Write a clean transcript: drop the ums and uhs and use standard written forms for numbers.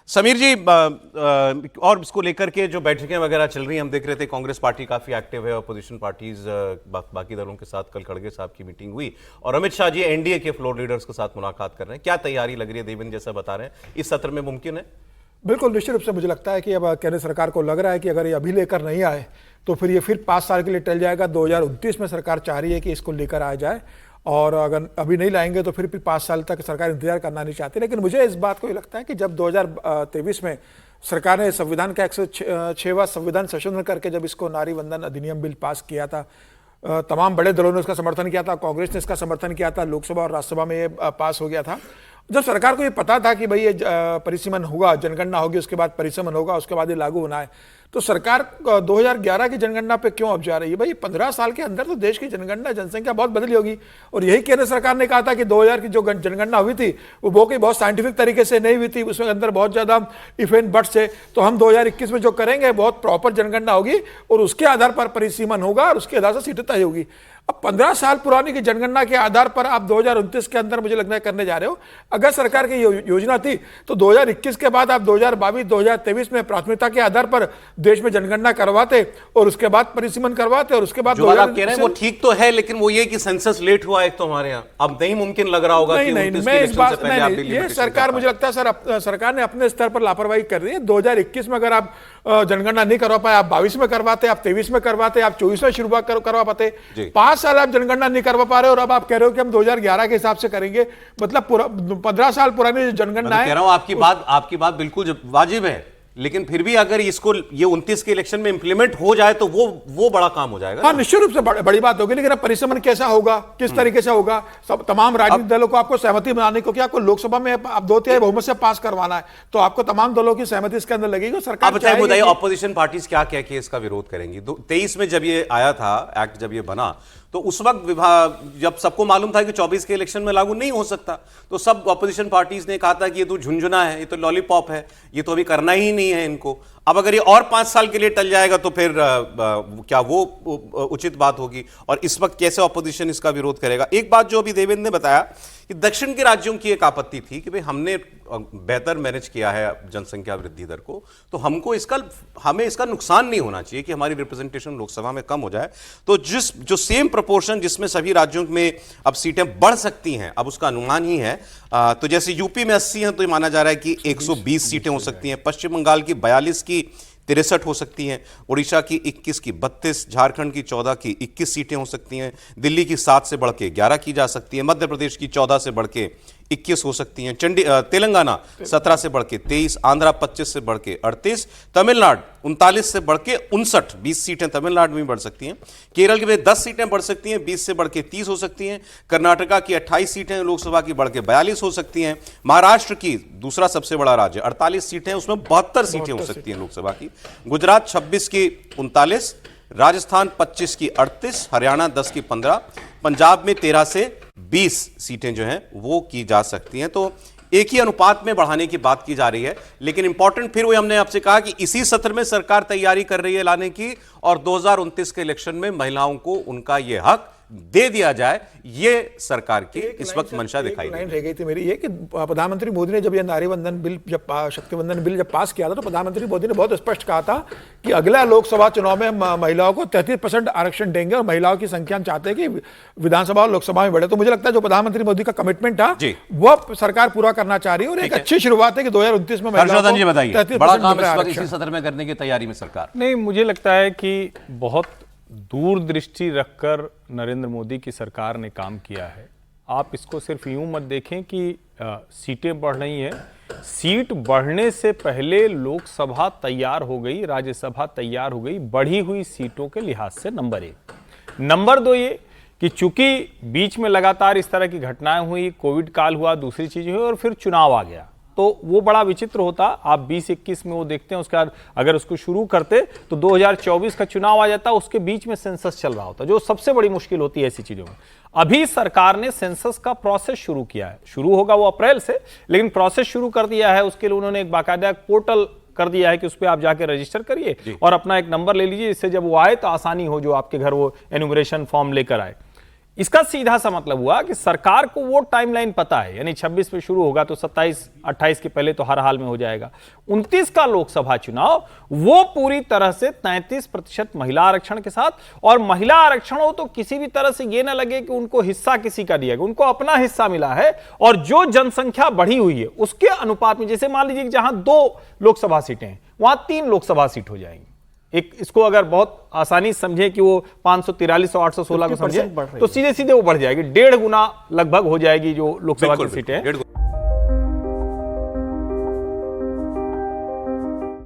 समीर जी, और इसको लेकर के जो बैठकें वगैरह चल रही हैं, हम देख रहे थे कांग्रेस पार्टी काफी एक्टिव है, अपोजिशन पार्टीज बाकी दलों के साथ कल खड़गे साहब की मीटिंग हुई और अमित शाह जी एनडीए के फ्लोर लीडर्स के साथ मुलाकात कर रहे हैं। क्या तैयारी लग रही है? देवेंद्र जैसा बता रहे हैं, इस सत्र में मुमकिन है? बिल्कुल, निश्चित रूप से मुझे लगता है कि अब केंद्र सरकार को लग रहा है कि अगर ये अभी लेकर नहीं आए तो फिर ये 5 साल के लिए टल जाएगा। 2029 में सरकार चाह रही है कि इसको लेकर आ जाए, और अगर अभी नहीं लाएंगे तो फिर 5 साल तक सरकार इंतजार करना नहीं चाहती। लेकिन मुझे इस बात को ये लगता है कि जब 2023 में सरकार ने संविधान का 106वां संविधान संशोधन करके जब इसको नारी वंदन अधिनियम बिल पास किया था, तमाम बड़े दलों ने उसका समर्थन किया था, कांग्रेस ने इसका समर्थन किया था, लोकसभा और राज्यसभा में ये पास हो गया था। जब सरकार को ये पता था कि भाई ये परिसीमन होगा, जनगणना होगी, उसके बाद परिसीमन होगा, उसके बाद ये लागू होना है, तो सरकार 2011 की जनगणना पे क्यों अब जा रही है? भाई 15 साल के अंदर तो देश की जनगणना, जनसंख्या बहुत बदली होगी। और यही केंद्र सरकार ने कहा था कि 2000 की जो जनगणना हुई थी वो कोई बहुत साइंटिफिक तरीके से नहीं हुई थी, उसमें अंदर बहुत ज्यादा इफ एंड बट्स से, तो हम 2021 में जो करेंगे बहुत प्रॉपर जनगणना होगी और उसके आधार पर परिसीमन होगा और उसके आधार से सीटें तय होगी। अब 15 साल पुरानी की जनगणना के आधार पर आप 2029 के अंदर मुझे लगता है करने जा रहे हो। अगर सरकार की योजना थी तो 2021 के बाद आप 2022, 2023 में प्राथमिकता के आधार पर देश में जनगणना करवाते और उसके बाद परिसीमन करवाते और उसके बाद जो आप कह रहे हैं वो ठीक तो है, लेकिन वो ये कि सेंसस लेट हुआ एक तो हमारे यहाँ, अब नहीं मुमकिन लग रहा होगा। मैं इस बात नहीं, ये सरकार, मुझे लगता है सर, सरकार ने अपने स्तर पर लापरवाही कर रही है। 2021 में अगर आप जनगणना नहीं करवा पाए, आप 22 में करवाते, आप 23 में करवाते, आप 24 में शुरुआत करवा पाते। 5 साल आप जनगणना नहीं करवा पा रहे और अब आप कह रहे हो कि हम 2011 के हिसाब से करेंगे। मतलब पूरा 15 साल पुरानी जनगणना है। कह रहा हूं आपकी बात बिल्कुल वाजिब है, लेकिन फिर भी अगर इसको ये 29 के इलेक्शन में इंप्लीमेंट हो जाए तो वो बड़ा काम हो जाएगा। हाँ, निश्चित रूप से बड़ी बात होगी, लेकिन अब परिसीमन कैसा होगा, किस तरीके से होगा, सब तमाम राजनीतिक दलों को आपको सहमति बनाने को, क्या आपको लोकसभा में आप 2/3 बहुमत से पास करवाना है तो आपको तमाम दलों की सहमति इसके अंदर लगेगी। सरकार बताइए ऑपोजिशन पार्टीज क्या कह के इसका विरोध करेंगी? 23 में जब ये आया था एक्ट, जब ये बना तो उस वक्त जब सबको मालूम था कि 24 के इलेक्शन में लागू नहीं हो सकता, तो सब ऑपोजिशन पार्टीज ने कहा था कि ये तो झुंझुना है, ये तो लॉलीपॉप है, ये तो अभी करना ही नहीं है इनको। अब अगर ये और 5 साल के लिए टल जाएगा तो फिर क्या वो उचित बात होगी? और इस वक्त कैसे ऑपोजिशन इसका विरोध करेगा? एक बात जो अभी देवेंद्र ने बताया कि दक्षिण के राज्यों की एक आपत्ति थी कि भाई हमने बेहतर मैनेज किया है जनसंख्या वृद्धि दर को, तो हमें इसका नुकसान नहीं होना चाहिए कि हमारी रिप्रेजेंटेशन लोकसभा में कम हो जाए। तो जो सेम प्रोपोर्शन जिसमें सभी राज्यों में अब सीटें बढ़ सकती हैं, अब उसका अनुमान ही है। तो जैसे यूपी में 80 हैं तो ये माना जा रहा है कि 120 सीटें हो सकती हैं, पश्चिम बंगाल की 42 की 63 हो सकती हैं, उड़ीसा की 21 की 32, झारखंड की 14 की 21 सीटें हो सकती हैं, दिल्ली की 7 से बढ़ के 11 की जा सकती है, मध्य प्रदेश की 14 से बढ़ के 21 हो सकती हैं, तेलंगाना 17 से बढ़ के 23, आंध्रा 25 से बढ़ के 38, तमिलनाडु 39 से बढ़ के 59, 20 सीटें तमिलनाडु में बढ़ सकती हैं, केरल की 10 सीटें बढ़ सकती हैं, 20 से बढ़ के 30 हो सकती हैं, कर्नाटका की 28 सीटें लोकसभा की बढ़ के 42 हो सकती हैं, महाराष्ट्र की, दूसरा सबसे बड़ा राज्य, 48 सीटें, उसमें 72 सीटें हो सकती हैं लोकसभा की, गुजरात 26 की 39, राजस्थान 25 की 38, हरियाणा 10 की 15, पंजाब में 13 से 20 सीटें जो हैं वो की जा सकती हैं। तो एक ही अनुपात में बढ़ाने की बात की जा रही है, लेकिन इंपॉर्टेंट फिर वही हमने आपसे कहा कि इसी सत्र में सरकार तैयारी कर रही है लाने की, और 2029 के इलेक्शन में महिलाओं को उनका यह हक दे दिया जाए, ये सरकार की इस वक्त मंशा दिखाई लाइन रह गई थी मेरी, ये कि प्रधानमंत्री मोदी ने जब ये नारी वंदन बिल, जब शक्ति वंदन बिल जब पास किया था, तो प्रधानमंत्री मोदी ने बहुत स्पष्ट कहा था कि अगला लोकसभा चुनाव में महिलाओं को 33% आरक्षण देंगे और महिलाओं की संख्या चाहते हैं कि विधानसभा और लोकसभा में बढ़े। तो मुझे लगता है जो प्रधानमंत्री मोदी का कमिटमेंट था वो सरकार पूरा करना चाह रही है और एक अच्छी शुरुआत है कि 2029 में इसी सत्र में करने की तैयारी में सरकार। नहीं, मुझे लगता है कि बहुत दूरदृष्टि रखकर नरेंद्र मोदी की सरकार ने काम किया है। आप इसको सिर्फ यूं मत देखें कि सीटें बढ़ रही हैं, सीट बढ़ने से पहले लोकसभा तैयार हो गई, राज्यसभा तैयार हो गई बढ़ी हुई सीटों के लिहाज से। नंबर 1। नंबर 2 ये कि चूंकि बीच में लगातार इस तरह की घटनाएं हुई, कोविड काल हुआ, दूसरी चीजें हुई और फिर चुनाव आ गया, तो वो बड़ा विचित्र होता। आप 2021 में वो देखते हैं, उसके बाद अगर उसको शुरू करते तो 2024 का चुनाव आ जाता, उसके बीच में सेंसस चल रहा होता, जो सबसे बड़ी मुश्किल होती है ऐसी चीजों में। अभी सरकार ने सेंसस का प्रोसेस शुरू किया है, शुरू होगा वो अप्रैल से, लेकिन प्रोसेस शुरू कर दिया है। उसके लिए उन्होंने एक बाकायदा पोर्टल कर दिया है कि उस पर आप जाके रजिस्टर करिए और अपना एक नंबर ले लीजिए, इससे जब वो आए तो आसानी हो, जो आपके घर वो एनुमरेशन फॉर्म लेकर आए। इसका सीधा सा मतलब हुआ कि सरकार को वो टाइमलाइन पता है, यानी 26 में शुरू होगा तो 27-28 के पहले तो हर हाल में हो जाएगा। 29 का लोकसभा चुनाव वो पूरी तरह से 33% महिला आरक्षण के साथ, और महिला आरक्षण हो तो किसी भी तरह से ये ना लगे कि उनको हिस्सा किसी का दिया गया, उनको अपना हिस्सा मिला है। और जो जनसंख्या बढ़ी हुई है उसके अनुपात में, जैसे मान लीजिए कि जहां 2 लोकसभा सीटें हैं वहां 3 लोकसभा सीट हो जाएंगी। एक इसको अगर बहुत आसानी से समझे कि वो 543 और 816 को समझे तो सीधे सीधे वो बढ़ जाएगी, 1.5 गुना लगभग हो जाएगी जो लोकसभा की सीटें हैं।